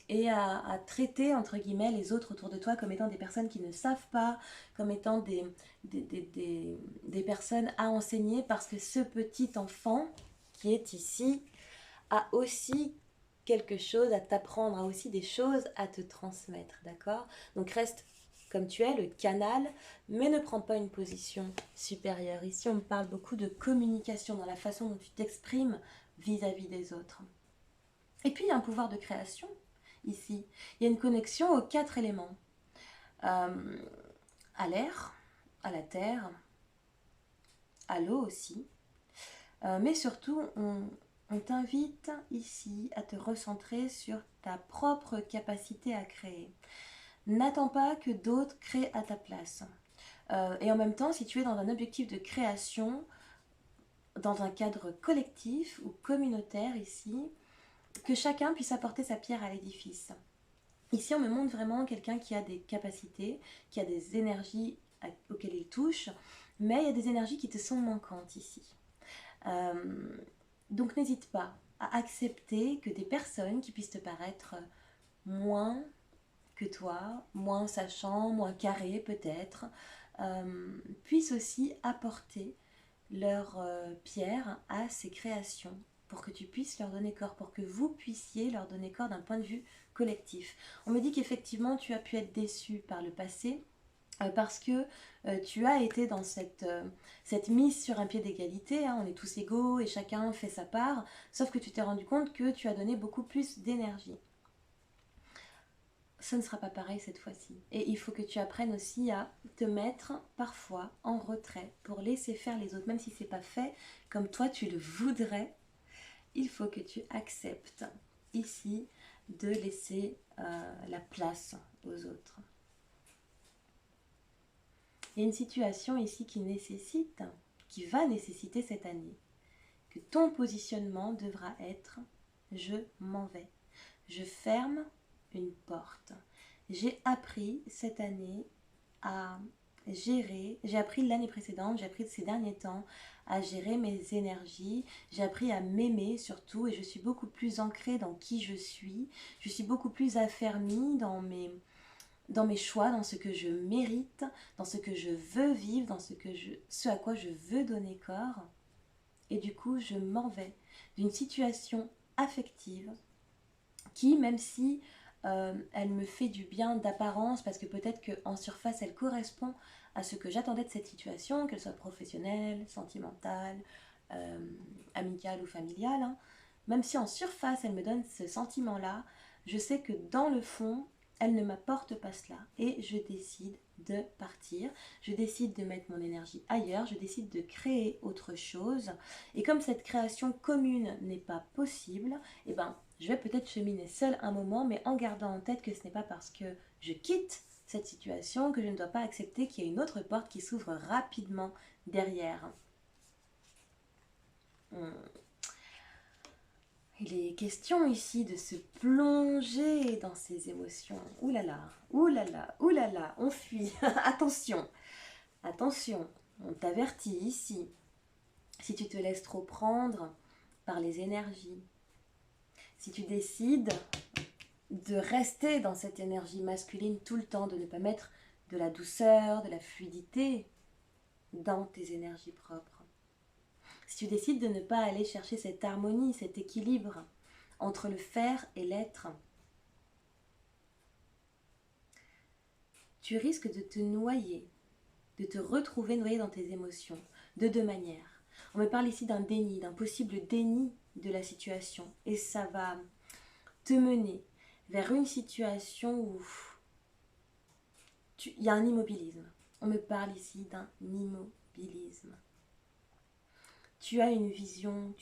et à traiter entre guillemets les autres autour de toi comme étant des personnes qui ne savent pas, comme étant des personnes à enseigner parce que ce petit enfant qui est ici a aussi quelque chose à t'apprendre, a aussi des choses à te transmettre, d'accord? Donc reste comme tu es, le canal, mais ne prends pas une position supérieure. Ici, on me parle beaucoup de communication dans la façon dont tu t'exprimes vis-à-vis des autres. Et puis, il y a un pouvoir de création ici. Il y a une connexion aux 4 éléments. À l'air, à la terre, à l'eau aussi. Mais surtout, on t'invite ici à te recentrer sur ta propre capacité à créer. N'attends pas que d'autres créent à ta place. Et en même temps, si tu es dans un objectif de création, dans un cadre collectif ou communautaire ici, que chacun puisse apporter sa pierre à l'édifice. Ici, on me montre vraiment quelqu'un qui a des capacités, qui a des énergies auxquelles il touche, mais il y a des énergies qui te sont manquantes ici. Donc n'hésite pas à accepter que des personnes qui puissent te paraître moins que toi, moins sachant, moins carré peut-être, puissent aussi apporter leur pierre à ces créations pour que tu puisses leur donner corps, pour que vous puissiez leur donner corps d'un point de vue collectif. On me dit qu'effectivement tu as pu être déçu par le passé parce que tu as été dans cette mise sur un pied d'égalité, hein, on est tous égaux et chacun fait sa part, sauf que tu t'es rendu compte que tu as donné beaucoup plus d'énergie. Ce ne sera pas pareil cette fois-ci. Et il faut que tu apprennes aussi à te mettre parfois en retrait pour laisser faire les autres, même si c'est pas fait comme toi tu le voudrais. Il faut que tu acceptes ici de laisser la place aux autres. Il y a une situation ici qui va nécessiter cette année, que ton positionnement devra être « je m'en vais ». Je ferme une porte. J'ai appris cette année à gérer, j'ai appris l'année précédente, j'ai appris ces derniers temps à gérer mes énergies, j'ai appris à m'aimer surtout et je suis beaucoup plus ancrée dans qui je suis beaucoup plus affermie dans mes choix, dans ce que je mérite, dans ce que je veux vivre, dans ce à quoi je veux donner corps. Et du coup, je m'en vais d'une situation affective qui, même si elle me fait du bien d'apparence, parce que peut-être qu'en surface, elle correspond à ce que j'attendais de cette situation, qu'elle soit professionnelle, sentimentale, amicale ou familiale, hein. Même si en surface, elle me donne ce sentiment-là, je sais que dans le fond, elle ne m'apporte pas cela. Et je décide de partir, je décide de mettre mon énergie ailleurs, je décide de créer autre chose. Et comme cette création commune n'est pas possible, eh ben, je vais peut-être cheminer seule un moment, mais en gardant en tête que ce n'est pas parce que je quitte cette situation que je ne dois pas accepter qu'il y ait une autre porte qui s'ouvre rapidement derrière. Il est question ici de se plonger dans ses émotions. Ouh là là, ouh là là, ouh là là, on fuit. Attention, attention, on t'avertit ici. Si tu te laisses trop prendre par les énergies, si tu décides de rester dans cette énergie masculine tout le temps, de ne pas mettre de la douceur, de la fluidité dans tes énergies propres. Si tu décides de ne pas aller chercher cette harmonie, cet équilibre entre le faire et l'être, tu risques de te noyer, de te retrouver noyé dans tes émotions, de deux manières. On me parle ici d'un déni, d'un possible déni de la situation, et ça va te mener vers une situation où il y a un immobilisme. On me parle ici d'un immobilisme. Tu as une vision,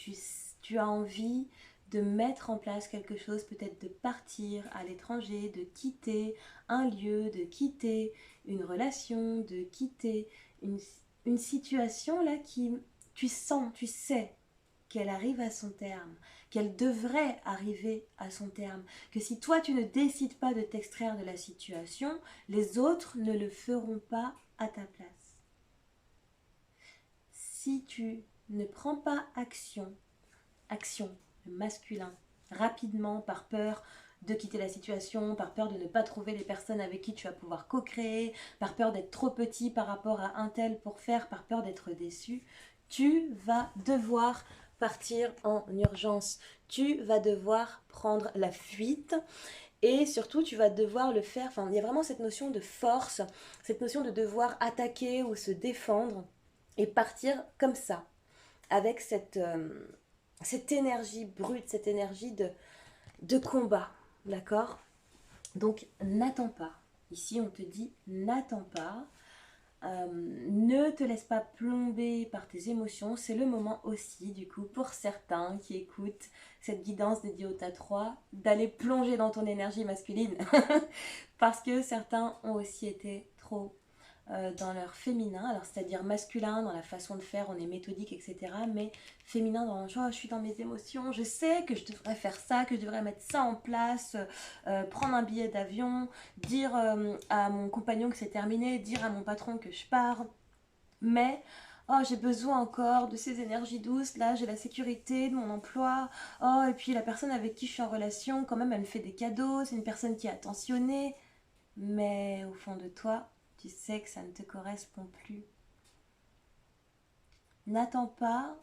tu as envie de mettre en place quelque chose, peut-être de partir à l'étranger, de quitter un lieu, de quitter une relation, de quitter une situation là qui, tu sens, tu sais qu'elle arrive à son terme, qu'elle devrait arriver à son terme, que si toi tu ne décides pas de t'extraire de la situation, les autres ne le feront pas à ta place. Si tu ne prends pas action, le masculin, rapidement, par peur de quitter la situation, par peur de ne pas trouver les personnes avec qui tu vas pouvoir co-créer, par peur d'être trop petit par rapport à un tel pour faire, par peur d'être déçu, tu vas devoir partir en urgence. Tu vas devoir prendre la fuite et surtout tu vas devoir le faire. Enfin, il y a vraiment cette notion de force, cette notion de devoir attaquer ou se défendre et partir comme ça, avec cette énergie brute, cette énergie de combat, d'accord? Donc n'attends pas. Ici on te dit n'attends pas. Ne te laisse pas plomber par tes émotions. C'est le moment aussi, du coup, pour certains qui écoutent cette guidance dédiée au Tas 3, d'aller plonger dans ton énergie masculine. Parce que certains ont aussi été trop dans leur féminin, alors c'est-à-dire masculin dans la façon de faire, on est méthodique, etc. Mais féminin dans genre, je suis dans mes émotions, je sais que je devrais faire ça, que je devrais mettre ça en place, prendre un billet d'avion, dire à mon compagnon que c'est terminé, dire à mon patron que je pars. Mais Oh, j'ai besoin encore de ces énergies douces. Là, j'ai la sécurité de mon emploi. Oh, et puis la personne avec qui je suis en relation, quand même, elle me fait des cadeaux. C'est une personne qui est attentionnée. Mais au fond de toi, tu sais que ça ne te correspond plus. N'attends pas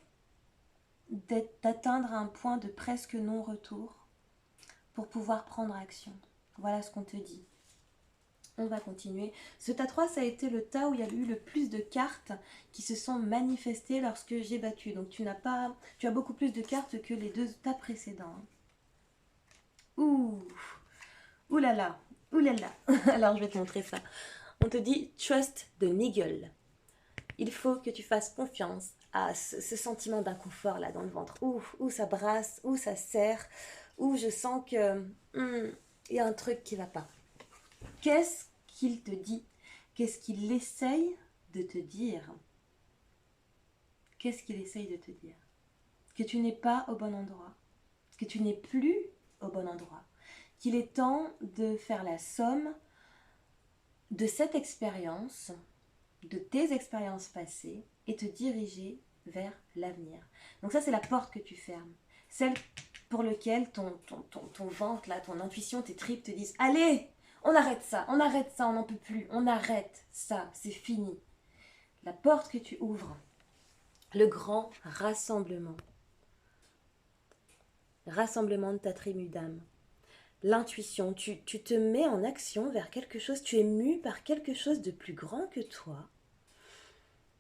d'atteindre un point de presque non-retour pour pouvoir prendre action. Voilà ce qu'on te dit. On va continuer. Ce tas 3, ça a été le tas où il y a eu le plus de cartes qui se sont manifestées lorsque j'ai battu. Donc tu as beaucoup plus de cartes que les 2 tas précédents. Ouh, ouh là là, ouh là là. Alors je vais te montrer ça. On te dit trust the niggle. Il faut que tu fasses confiance à ce sentiment d'inconfort là dans le ventre. Où ça brasse, où ça serre, où je sens que y a un truc qui va pas. Qu'est-ce qu'il te dit? Qu'est-ce qu'il essaye de te dire? Qu'est-ce qu'il essaye de te dire? Que tu n'es pas au bon endroit, que tu n'es plus au bon endroit, qu'il est temps de faire la somme de cette expérience, de tes expériences passées et te diriger vers l'avenir. Donc ça, c'est la porte que tu fermes. Celle pour laquelle ton ventre, là, ton intuition, tes tripes te disent « Allez, on arrête ça, on n'en peut plus, on arrête ça, c'est fini. » La porte que tu ouvres, le grand rassemblement. Rassemblement de ta tribu d'âme. L'intuition, tu te mets en action vers quelque chose, tu es mu par quelque chose de plus grand que toi.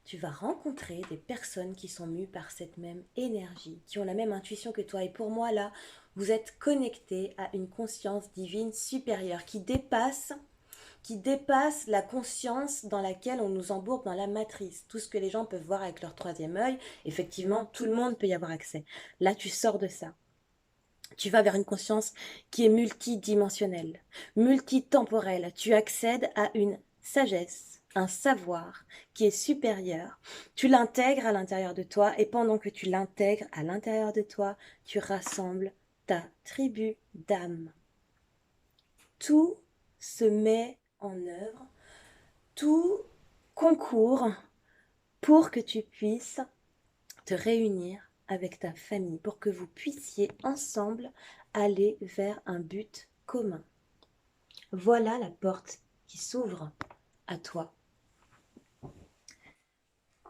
Tu vas rencontrer des personnes qui sont mues par cette même énergie, qui ont la même intuition que toi. Et pour moi, là, vous êtes connectés à une conscience divine supérieure qui dépasse la conscience dans laquelle on nous embourbe dans la matrice. Tout ce que les gens peuvent voir avec leur 3e œil, effectivement, tout le monde peut y avoir accès. Là, tu sors de ça. Tu vas vers une conscience qui est multidimensionnelle, multitemporelle. Tu accèdes à une sagesse, un savoir qui est supérieur. Tu l'intègres à l'intérieur de toi et pendant que tu l'intègres à l'intérieur de toi, tu rassembles ta tribu d'âme. Tout se met en œuvre, tout concourt pour que tu puisses te réunir avec ta famille, pour que vous puissiez ensemble aller vers un but commun. Voilà la porte qui s'ouvre à toi.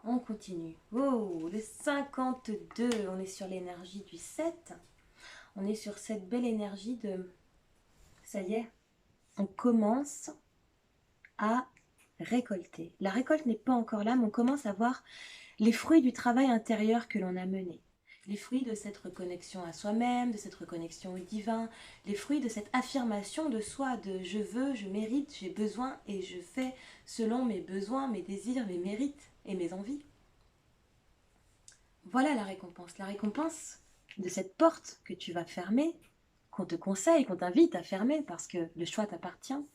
On continue. Oh, le 52, on est sur l'énergie du 7. On est sur cette belle énergie de... Ça y est, on commence à récolter. La récolte n'est pas encore là, mais on commence à voir les fruits du travail intérieur que l'on a mené. Les fruits de cette reconnexion à soi-même, de cette reconnexion au divin, les fruits de cette affirmation de soi, de je veux, je mérite, j'ai besoin et je fais selon mes besoins, mes désirs, mes mérites et mes envies. Voilà la récompense. La récompense de cette porte que tu vas fermer, qu'on te conseille, qu'on t'invite à fermer parce que le choix t'appartient.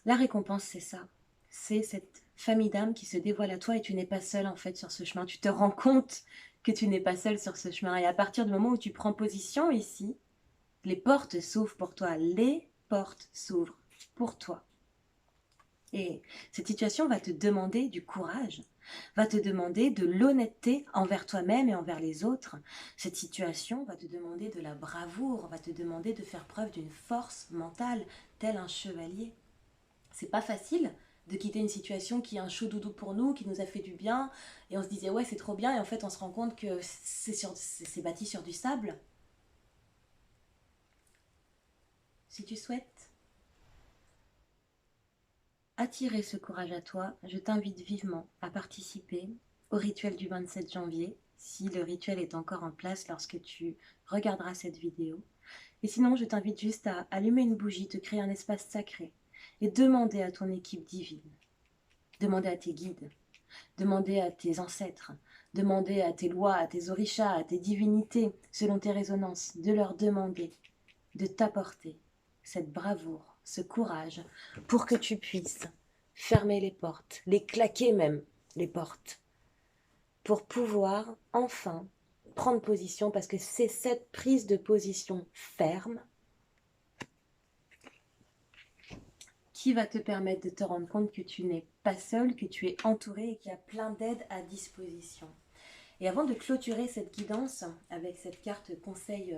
La récompense, c'est ça. C'est cette famille d'âme qui se dévoile à toi et tu n'es pas seul en fait sur ce chemin. Tu te rends compte que tu n'es pas seul sur ce chemin. Et à partir du moment où tu prends position ici, les portes s'ouvrent pour toi. Les portes s'ouvrent pour toi. Et cette situation va te demander du courage, va te demander de l'honnêteté envers toi-même et envers les autres. Cette situation va te demander de la bravoure, va te demander de faire preuve d'une force mentale, tel un chevalier. C'est pas facile de quitter une situation qui est un chaud doudou pour nous, qui nous a fait du bien, et on se disait ouais c'est trop bien, et en fait on se rend compte que c'est bâti sur du sable. Si tu souhaites attirer ce courage à toi, je t'invite vivement à participer au rituel du 27 janvier, si le rituel est encore en place lorsque tu regarderas cette vidéo. Et sinon, je t'invite juste à allumer une bougie, te créer un espace sacré et demander à ton équipe divine, demander à tes guides, demander à tes ancêtres, demander à tes lois, à tes orishas, à tes divinités, selon tes résonances, de leur demander de t'apporter cette bravoure, ce courage, pour que tu puisses fermer les portes, les claquer même, les portes, pour pouvoir enfin prendre position, parce que c'est cette prise de position ferme qui va te permettre de te rendre compte que tu n'es pas seul, que tu es entouré et qu'il y a plein d'aides à disposition. Et avant de clôturer cette guidance avec cette carte conseil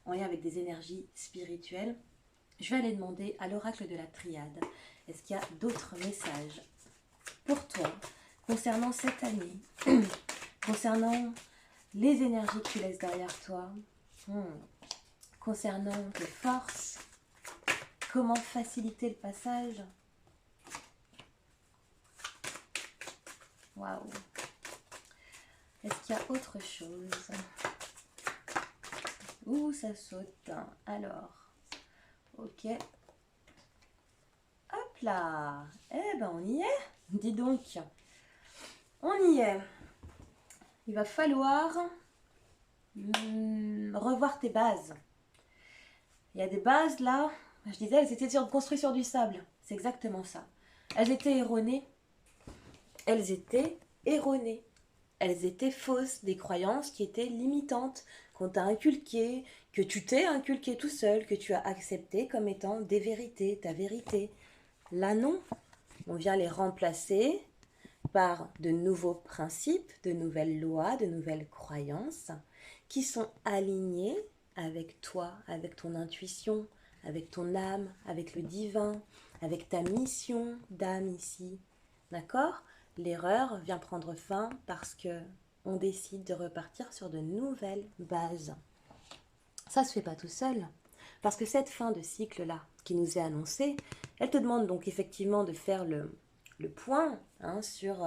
en lien avec des énergies spirituelles, je vais aller demander à l'oracle de la triade, est-ce qu'il y a d'autres messages pour toi concernant cette année, concernant les énergies que tu laisses derrière toi, concernant tes forces, comment faciliter le passage. Waouh. Est-ce qu'il y a autre chose? Ouh, ça saute. Alors, ok. Hop là. Eh ben, on y est. Dis donc. On y est. Il va falloir revoir tes bases. Il y a des bases là, je disais, elles étaient construites sur du sable. C'est exactement ça. Elles étaient erronées. Elles étaient erronées. Elles étaient fausses, des croyances qui étaient limitantes, qu'on t'a inculquées, que tu t'es inculqué tout seul, que tu as accepté comme étant des vérités, ta vérité. Là non, on vient les remplacer par de nouveaux principes, de nouvelles lois, de nouvelles croyances qui sont alignées avec toi, avec ton intuition, avec ton âme, avec le divin, avec ta mission d'âme ici. D'accord? L'erreur vient prendre fin parce que on décide de repartir sur de nouvelles bases. Ça ne se fait pas tout seul. Parce que cette fin de cycle-là qui nous est annoncée, elle te demande donc effectivement de faire le point sur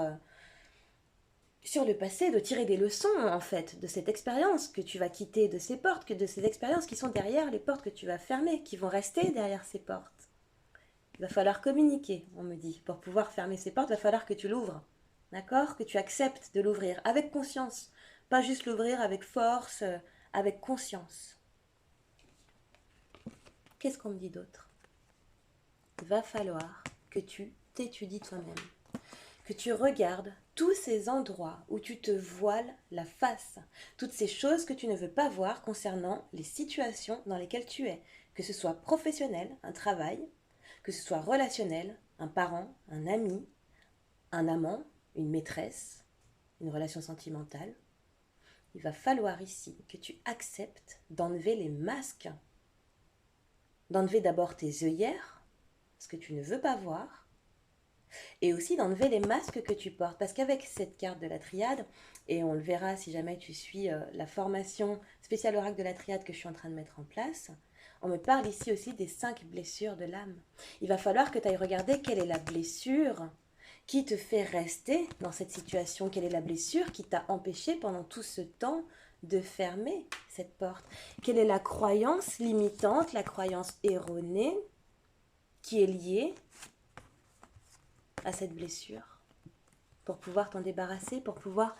le passé, de tirer des leçons en fait de cette expérience que tu vas quitter, de ces portes, de ces expériences qui sont derrière les portes que tu vas fermer, qui vont rester derrière ces portes. Il va falloir communiquer, on me dit. Pour pouvoir fermer ces portes, il va falloir que tu l'ouvres. D'accord? Que tu acceptes de l'ouvrir avec conscience. Pas juste l'ouvrir avec force, avec conscience. Qu'est-ce qu'on me dit d'autre? Il va falloir que tu t'étudies toi-même. Que tu regardes tous ces endroits où tu te voiles la face. Toutes ces choses que tu ne veux pas voir concernant les situations dans lesquelles tu es. Que ce soit professionnel, un travail, que ce soit relationnel, un parent, un ami, un amant, une maîtresse, une relation sentimentale. Il va falloir ici que tu acceptes d'enlever les masques, d'enlever d'abord tes œillères, ce que tu ne veux pas voir, et aussi d'enlever les masques que tu portes. Parce qu'avec cette carte de la triade, et on le verra si jamais tu suis la formation spéciale oracle de la triade que je suis en train de mettre en place, on me parle ici aussi des 5 blessures de l'âme. Il va falloir que tu ailles regarder quelle est la blessure qui te fait rester dans cette situation, quelle est la blessure qui t'a empêché pendant tout ce temps de fermer cette porte. Quelle est la croyance limitante, la croyance erronée qui est liée à cette blessure pour pouvoir t'en débarrasser, pour pouvoir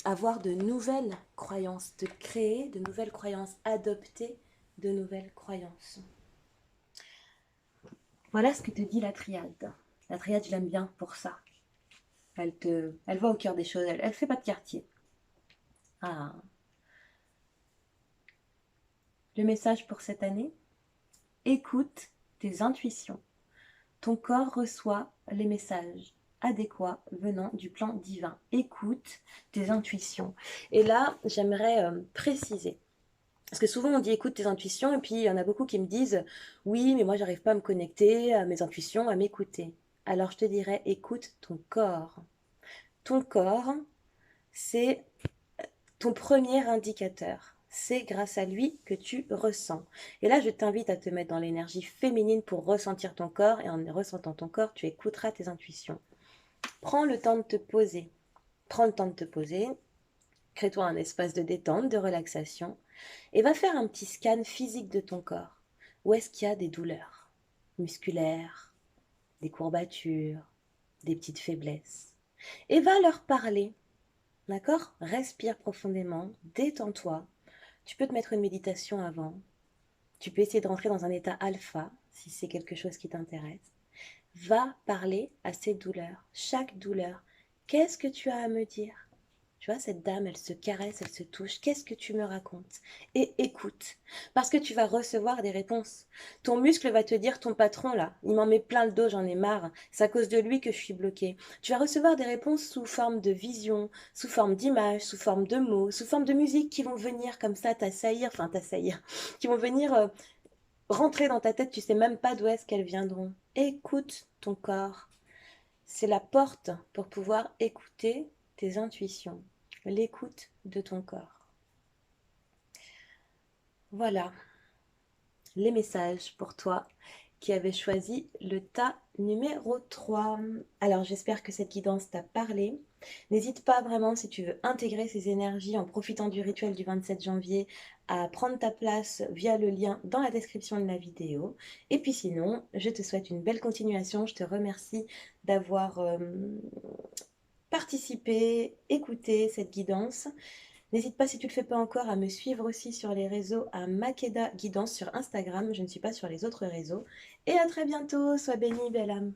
avoir de nouvelles croyances, de créer de nouvelles croyances, adopter de nouvelles croyances. Voilà ce que te dit la triade. La triade, je l'aime bien pour ça. Elle va au cœur des choses, elle fait pas de quartier. Ah. Le message pour cette année, écoute tes intuitions. Ton corps reçoit les messages adéquats venant du plan divin. Écoute tes intuitions. Et là, j'aimerais préciser. Parce que souvent on dit écoute tes intuitions et puis il y en a beaucoup qui me disent oui mais moi j'arrive pas à me connecter à mes intuitions, à m'écouter. Alors je te dirais écoute ton corps. Ton corps, c'est ton premier indicateur. C'est grâce à lui que tu ressens. Et là, je t'invite à te mettre dans l'énergie féminine pour ressentir ton corps. Et en ressentant ton corps, tu écouteras tes intuitions. Prends le temps de te poser. Prends le temps de te poser. Crée-toi un espace de détente, de relaxation. Et va faire un petit scan physique de ton corps. Où est-ce qu'il y a des douleurs musculaires, des courbatures, des petites faiblesses. Et va leur parler. D'accord? Respire profondément, détends-toi. Tu peux te mettre une méditation avant. Tu peux essayer de rentrer dans un état alpha, si c'est quelque chose qui t'intéresse. Va parler à ces douleurs. Chaque douleur. Qu'est-ce que tu as à me dire? Tu vois, cette dame, elle se caresse, elle se touche. Qu'est-ce que tu me racontes? Et écoute, parce que tu vas recevoir des réponses. Ton muscle va te dire, ton patron, là, il m'en met plein le dos, j'en ai marre. C'est à cause de lui que je suis bloquée. Tu vas recevoir des réponses sous forme de vision, sous forme d'images, sous forme de mots, sous forme de musique qui vont venir comme ça t'assaillir, qui vont venir rentrer dans ta tête, tu sais même pas d'où est-ce qu'elles viendront. Écoute ton corps. C'est la porte pour pouvoir écouter tes intuitions, l'écoute de ton corps. Voilà les messages pour toi qui avais choisi le tas numéro 3. Alors j'espère que cette guidance t'a parlé. N'hésite pas vraiment si tu veux intégrer ces énergies en profitant du rituel du 27 janvier à prendre ta place via le lien dans la description de la vidéo. Et puis sinon, je te souhaite une belle continuation. Je te remercie d'avoir participé, écouté cette guidance. N'hésite pas, si tu ne le fais pas encore, à me suivre aussi sur les réseaux à Makeda Guidance sur Instagram. Je ne suis pas sur les autres réseaux. Et à très bientôt. Sois bénie, belle âme.